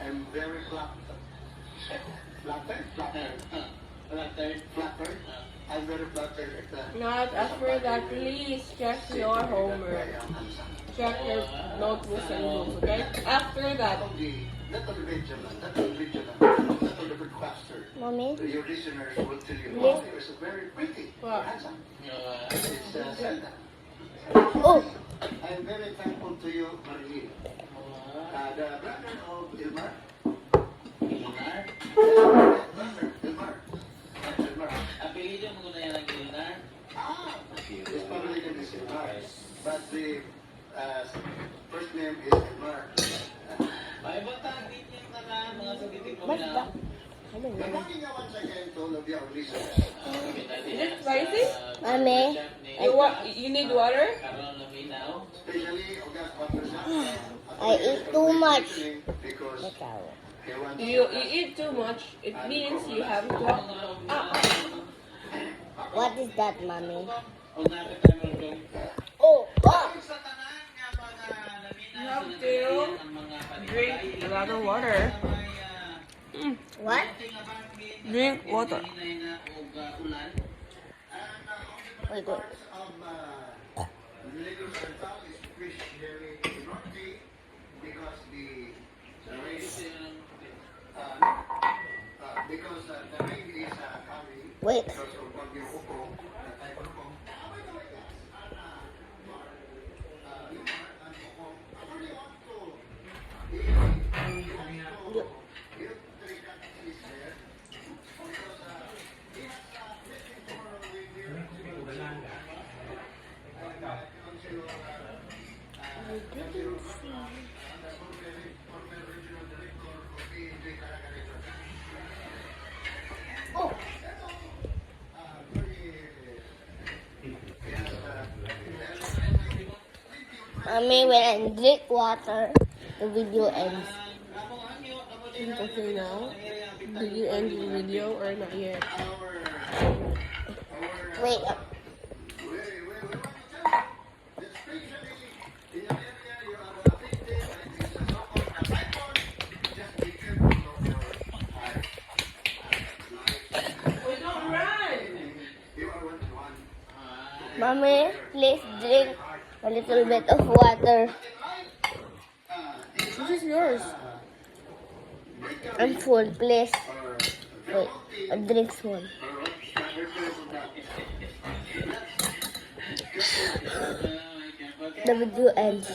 I'm very flattered. Flattered. I'm very flattered at that. Not after that, please check your homework. Check your notebooks and books, okay? After that. Not on the video lang. Not on the video lang. Not on the broadcaster. Mommy, Your listeners will tell you, Yes. oh, it's very pretty. What? Handsome. It's Santa. oh, I'm very thankful to you, Marilyn. The brother of Ilmar. Ilmar? Ilmar. Apelido mo na yan ang Gilnar? His family name is Ilmar. But the first name is Ilmar. May batang din yung tanan, mga sabitin mo what's na. that? I don't Good know. morning once again to all of your listeners. Is it spicy? Mommy, You need water? Karoon na minaw. Especially Ogas Patrasa. I eat too much. Because Ikaw. he wants You eat too much. It means you have to. What is that, Mommy? Huwag natin tayo marunong. Oh, oh. Sa tanan nga mga You have naminaw, to ang mga drink a lot of water. What? Drink water. ulan. Wait, wait. of Negros Oriental is especially naughty because the rain because the rain is coming Wait. because of Bagyo Upo, the typhoon Upo. Oh. Mommy, when I drink water, the video ends. It's okay now. Did you end the video or not yet? Wait. Don't run! Mommy, please drink a little bit of water. This is yours. I'm full, please. Wait, a drink one. The video ends.